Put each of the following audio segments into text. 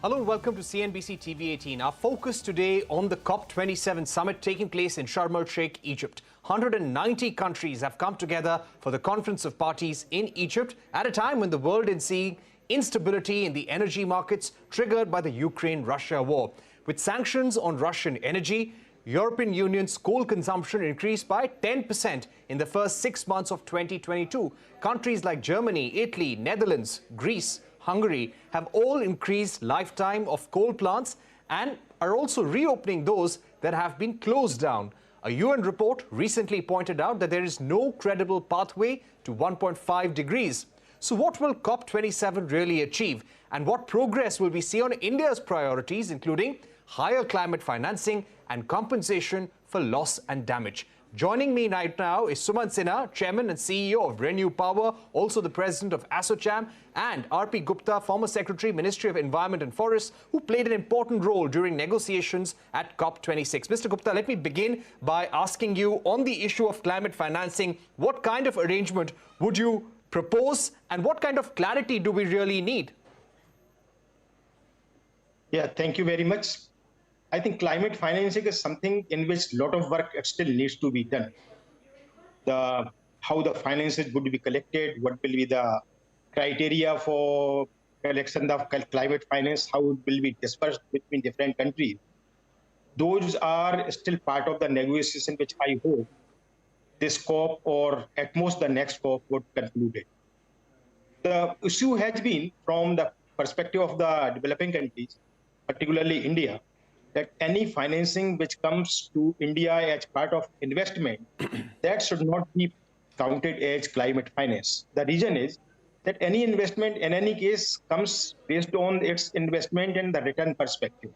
Hello and welcome to CNBC-TV18. Our focus today on the COP27 summit taking place in Sharm el-Sheikh, Egypt. 190 countries have come together for the Conference of Parties in Egypt at a time when the world is seeing instability in the energy markets triggered by the Ukraine-Russia war. With sanctions on Russian energy, European Union's coal consumption increased by 10% in the first 6 months of 2022. Countries like Germany, Italy, Netherlands, Greece, Hungary have all increased lifetime of coal plants and are also reopening those that have been closed down. A UN report recently pointed out that there is no credible pathway to 1.5 degrees. So what will COP27 really achieve? And what progress will we see on India's priorities, including higher climate financing and compensation for loss and damage? Joining me right now is Sumant Sinha, Chairman and CEO of Renew Power, also the President of ASSOCHAM, and RP Gupta, former Secretary, Ministry of Environment and Forests, who played an important role during negotiations at COP26. Mr. Gupta, let me begin by asking you on the issue of climate financing, what kind of arrangement would you propose and what kind of clarity do we really need? Yeah, thank you very much. I think climate financing is something in which a lot of work still needs to be done. How the finances would be collected, what will be the criteria for collection of climate finance, how it will be dispersed between different countries. Those are still part of the negotiation, which I hope this COP or at most the next COP would conclude it. The issue has been from the perspective of the developing countries, particularly India, that any financing which comes to India as part of investment, that should not be counted as climate finance. The reason is that any investment in any case comes based on its investment and the return perspective.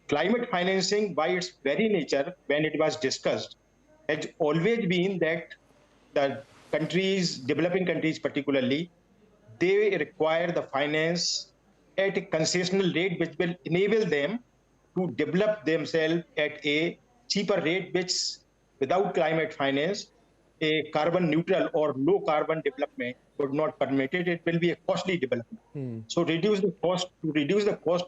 Climate financing, by its very nature, when it was discussed, has always been that the countries, developing countries particularly, they require the finance at a concessional rate which will enable them to develop themselves at a cheaper rate, which without climate finance, a carbon neutral or low carbon development would not permit it. It will be a costly development. So to reduce the cost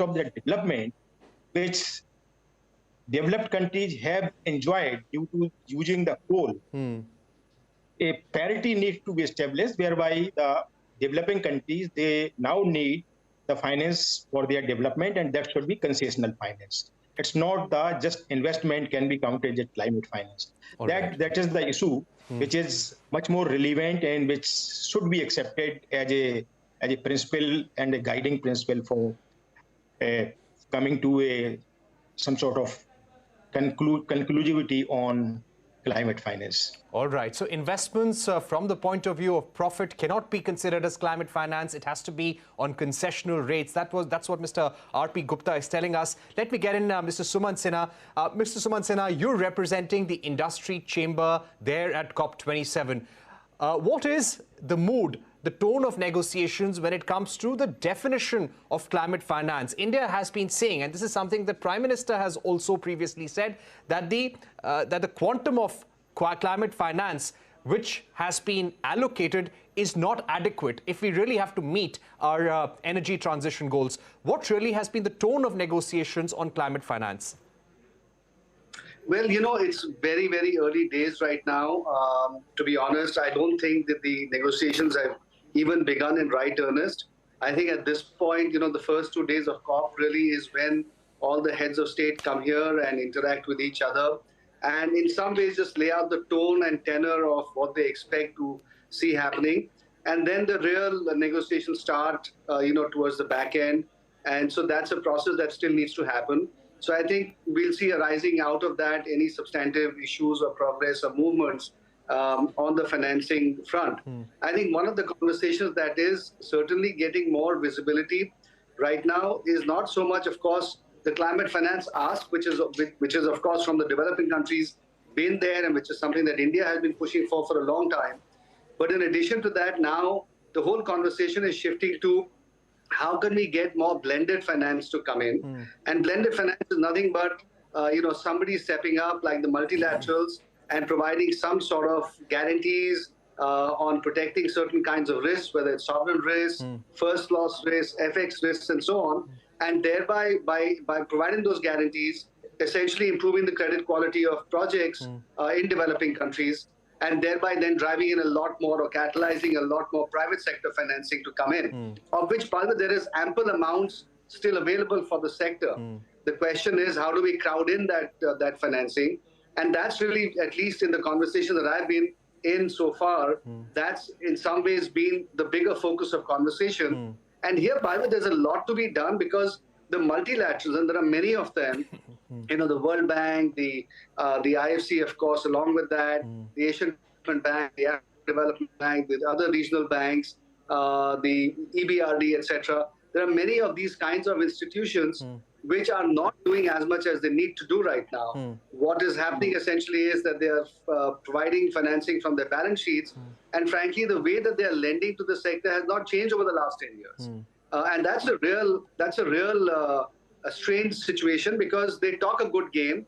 of the development, which developed countries have enjoyed due to using the coal, a parity needs to be established whereby the developing countries, they now need the finance for their development, and that should be concessional finance. It's not the just investment can be counted as climate finance. That is the issue, which is much more relevant and which should be accepted as a principle and a guiding principle for coming to some sort of conclusivity on climate finance. All right. So investments from the point of view of profit cannot be considered as climate finance. It has to be on concessional rates. That's what Mr. RP Gupta is telling us. Let me get in Mr. Sumant Sinha. Mr. Sumant Sinha, you're representing the industry chamber there at COP27. What is the mood, the tone of negotiations when it comes to the definition of climate finance? India has been saying, and this is something that Prime Minister has also previously said, that the quantum of climate finance which has been allocated is not adequate if we really have to meet our energy transition goals. What really has been the tone of negotiations on climate finance? Well, it's very, very early days right now. To be honest, I don't think that the negotiations have even begun in right earnest. I think at this point, the first 2 days of COP really is when all the heads of state come here and interact with each other, and in some ways just lay out the tone and tenor of what they expect to see happening. And then the real negotiations start, towards the back end. And so that's a process that still needs to happen. So I think we'll see arising out of that any substantive issues or progress or movements on the financing front. I think one of the conversations that is certainly getting more visibility right now is not so much, of course, the climate finance ask, which is of course from the developing countries been there and which is something that India has been pushing for a long time. But in addition to that, now the whole conversation is shifting to how can we get more blended finance to come in? And blended finance is nothing but somebody stepping up like the multilaterals and providing some sort of guarantees on protecting certain kinds of risks, whether it's sovereign risk, first loss risk, FX risks, and so on. and thereby by providing those guarantees, essentially improving the credit quality of projects in developing countries, and thereby then driving in a lot more or catalyzing a lot more private sector financing to come in, of which, by the way, there is ample amounts still available for the sector. The question is, how do we crowd in that financing? And that's really, at least in the conversation that I've been in so far, that's in some ways been the bigger focus of conversation. And here, by the way, there's a lot to be done, because the multilaterals, and there are many of them, you know, the World Bank, the IFC, of course, along with that, the Asian Development Bank, the African Development Bank, the other regional banks, the EBRD, etc. There are many of these kinds of institutions which are not doing as much as they need to do right now. What is happening essentially is that they are providing financing from their balance sheets, and frankly, the way that they are lending to the sector has not changed over the last 10 years. And that's a real strange situation, because they talk a good game.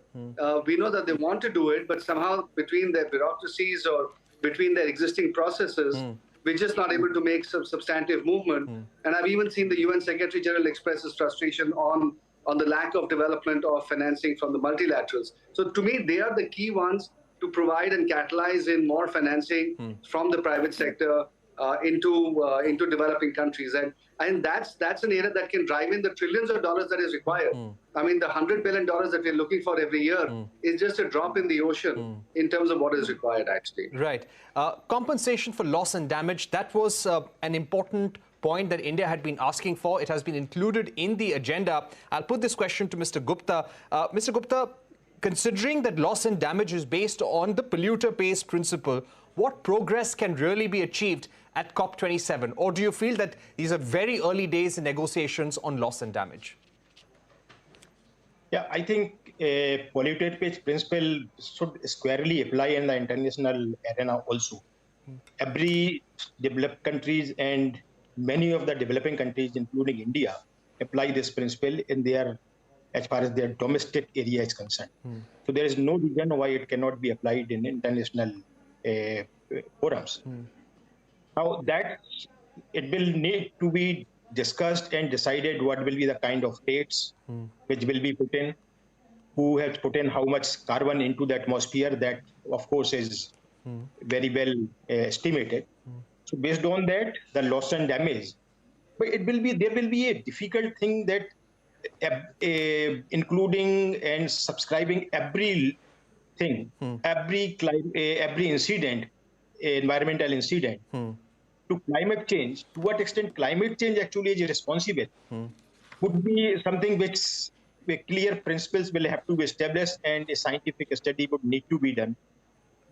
We know that they want to do it, but somehow between their bureaucracies or between their existing processes, we're just not able to make some substantive movement. And I've even seen the UN Secretary General express his frustration on the lack of development of financing from the multilaterals. So to me, they are the key ones to provide and catalyze in more financing from the private sector into developing countries. And that's an area that can drive in the trillions of dollars that is required. I mean, the $100 billion that we're looking for every year is just a drop in the ocean in terms of what is required, actually. Right. Compensation for loss and damage, that was an important point that India had been asking for. It has been included in the agenda. I'll put this question to Mr. Gupta. Mr. Gupta, considering that loss and damage is based on the polluter pays principle, what progress can really be achieved at COP27? Or do you feel that these are very early days in negotiations on loss and damage? Yeah, I think a polluter pays principle should squarely apply in the international arena also. Every developed countries and many of the developing countries, including India, apply this principle in their, as far as their domestic area is concerned. So there is no reason why it cannot be applied in international forums. Now that it will need to be discussed and decided what will be the kind of rates which will be put in, who has put in how much carbon into the atmosphere, that of course is very well estimated. So based on that, the loss and damage, but there will be a difficult thing that including and subscribing every thing, every incident, environmental incident, to climate change. To what extent climate change actually is responsible would be something which clear principles will have to be established, and a scientific study would need to be done.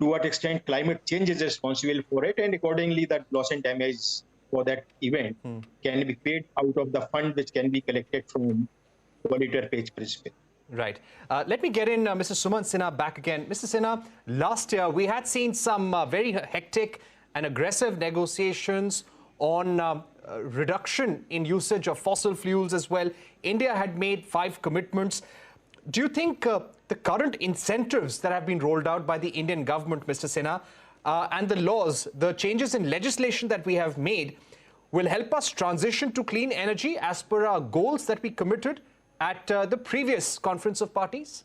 To what extent climate change is responsible for it, and accordingly that loss and damage for that event can be paid out of the fund which can be collected from polluter pays principle. Right. Let me get in Mr. Sumant Sinha back again. Mr. Sinha, last year we had seen some very hectic and aggressive negotiations on reduction in usage of fossil fuels as well. India had made 5 commitments. Do you think the current incentives that have been rolled out by the Indian government, Mr. Sinha, and the laws, the changes in legislation that we have made, will help us transition to clean energy as per our goals that we committed at the previous Conference of Parties?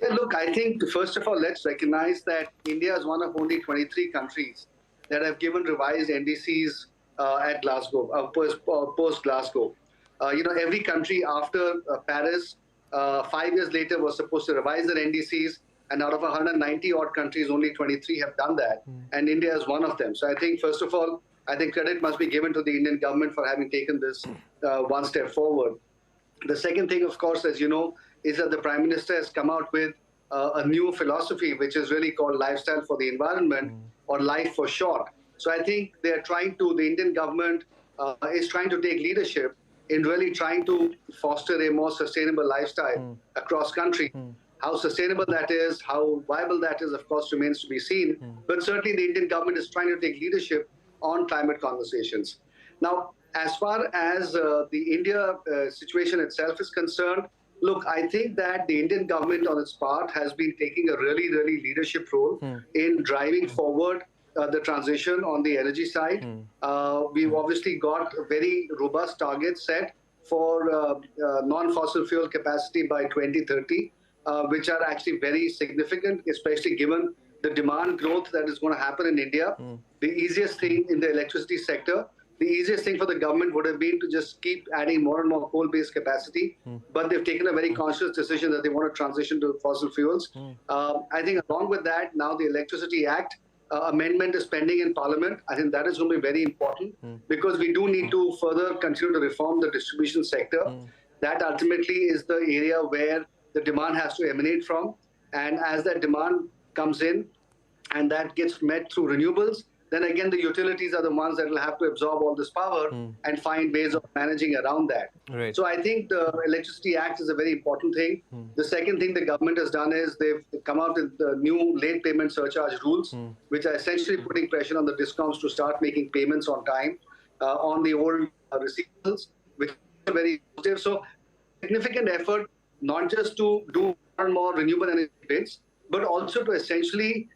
Yeah, look, I think, first of all, let's recognize that India is one of only 23 countries that have given revised NDCs at Glasgow, post-Glasgow. Every country after Paris, 5 years later, was supposed to revise their NDCs, and out of 190 odd countries, only 23 have done that, and India is one of them. So I think, first of all, I think credit must be given to the Indian government for having taken this one step forward. The second thing, of course, as you know, is that the Prime Minister has come out with a new philosophy, which is really called Lifestyle for the Environment, or Life for short. So I think the Indian government is trying to take leadership in really trying to foster a more sustainable lifestyle across country. How sustainable that is, how viable that is, of course, remains to be seen. But certainly the Indian government is trying to take leadership on climate conversations. Now, as far as the India situation itself is concerned, look, I think that the Indian government on its part has been taking a really, really leadership role in driving forward the transition on the energy side. We've obviously got very robust targets set for non-fossil fuel capacity by 2030, which are actually very significant, especially given the demand growth that is going to happen in India. The easiest thing in the electricity sector, the easiest thing for the government would have been to just keep adding more and more coal-based capacity, but they've taken a very conscious decision that they want to transition to fossil fuels. I think along with that, now the Electricity Act amendment is pending in Parliament. I think that is going to be very important because we do need to further continue to reform the distribution sector. That ultimately is the area where the demand has to emanate from. And as that demand comes in and that gets met through renewables, then again, the utilities are the ones that will have to absorb all this power and find ways of managing around that. Right. So I think the Electricity Act is a very important thing. The second thing the government has done is they've come out with the new late payment surcharge rules, which are essentially putting pressure on the discoms to start making payments on time on the old receivables, which is very positive. So significant effort, not just to do more and more renewable energy bids, but also to essentially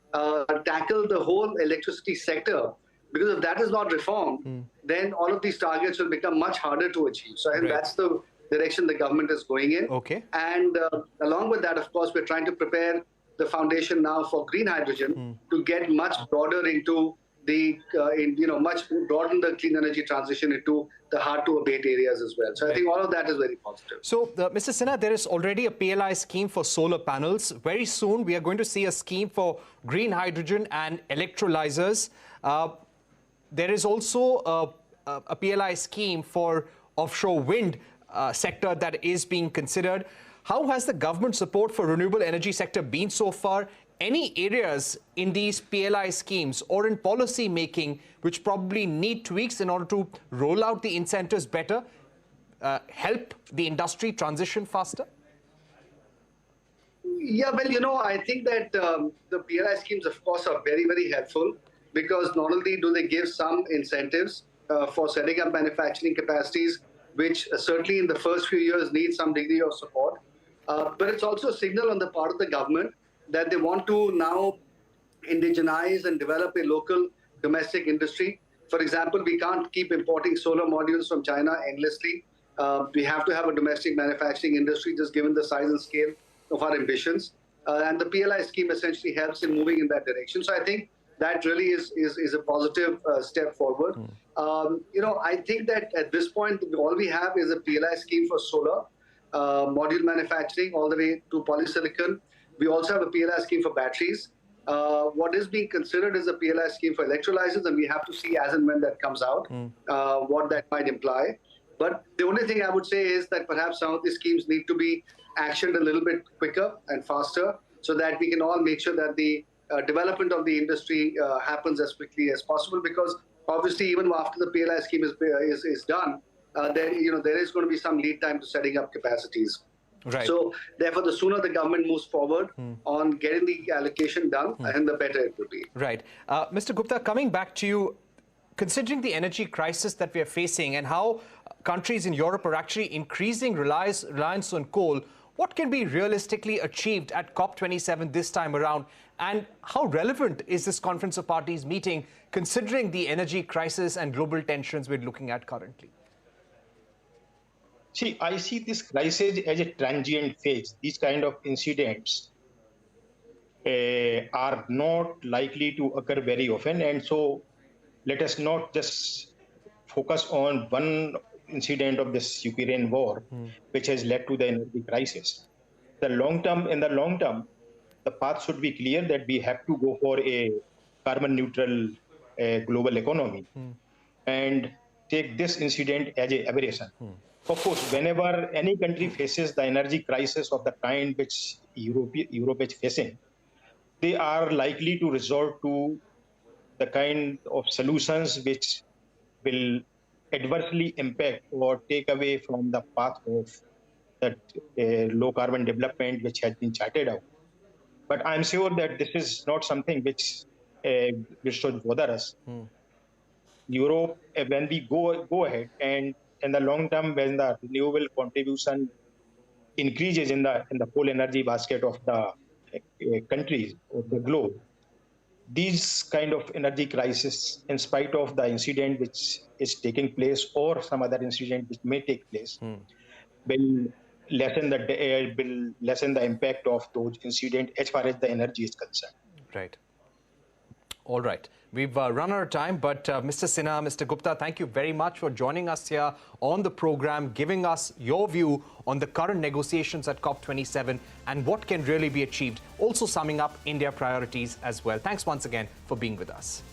tackle the whole electricity sector. Because if that is not reformed, then all of these targets will become much harder to achieve. So I think that's the direction the government is going in. Okay. And along with that, of course, we're trying to prepare the foundation now for green hydrogen to get much broader into the, much broaden the clean energy transition into the hard-to-abate areas as well. So I think all of that is very positive. So, Mr. Sinha, there is already a PLI scheme for solar panels. Very soon, we are going to see a scheme for green hydrogen and electrolyzers. There is also a PLI scheme for offshore wind sector that is being considered. How has the government support for renewable energy sector been so far? Any areas in these PLI schemes or in policy making which probably need tweaks in order to roll out the incentives better, help the industry transition faster? Yeah, well, I think that the PLI schemes, of course, are very, very helpful because not only do they give some incentives for setting up manufacturing capacities, which certainly in the first few years need some degree of support, but it's also a signal on the part of the government that they want to now indigenize and develop a local domestic industry. For example, we can't keep importing solar modules from China endlessly. We have to have a domestic manufacturing industry just given the size and scale of our ambitions. And the PLI scheme essentially helps in moving in that direction. So I think that really is a positive step forward. I think that at this point, all we have is a PLI scheme for solar, module manufacturing all the way to polysilicon. We also have a PLI scheme for batteries. What is being considered is a PLI scheme for electrolyzers, and we have to see as and when that comes out, what that might imply. But the only thing I would say is that perhaps some of these schemes need to be actioned a little bit quicker and faster so that we can all make sure that the development of the industry happens as quickly as possible, because obviously even after the PLI scheme is done, there is going to be some lead time to setting up capacities. Right. So therefore, the sooner the government moves forward on getting the allocation done, and the better it will be. Right. Mr. Gupta, coming back to you, considering the energy crisis that we are facing and how countries in Europe are actually increasing reliance on coal, what can be realistically achieved at COP27 this time around? And how relevant is this Conference of Parties meeting considering the energy crisis and global tensions we're looking at currently? See, I see this crisis as a transient phase. These kind of incidents are not likely to occur very often. And so let us not just focus on one incident of this Ukraine war, which has led to the energy crisis. In the long term, the path should be clear that we have to go for a carbon neutral global economy and take this incident as an aberration. Of course, whenever any country faces the energy crisis of the kind which Europe is facing, they are likely to resort to the kind of solutions which will adversely impact or take away from the path of that low carbon development which has been charted out. But I'm sure that this is not something which should bother us. Europe, when we go ahead and in the long term, when the renewable contribution increases in the whole energy basket of the countries of the globe, these kind of energy crisis, in spite of the incident which is taking place or some other incident which may take place, will lessen the impact of those incidents as far as the energy is concerned. Right. All right. We've run out of time, but Mr. Sinha, Mr. Gupta, thank you very much for joining us here on the program, giving us your view on the current negotiations at COP27 and what can really be achieved. Also summing up India priorities as well. Thanks once again for being with us.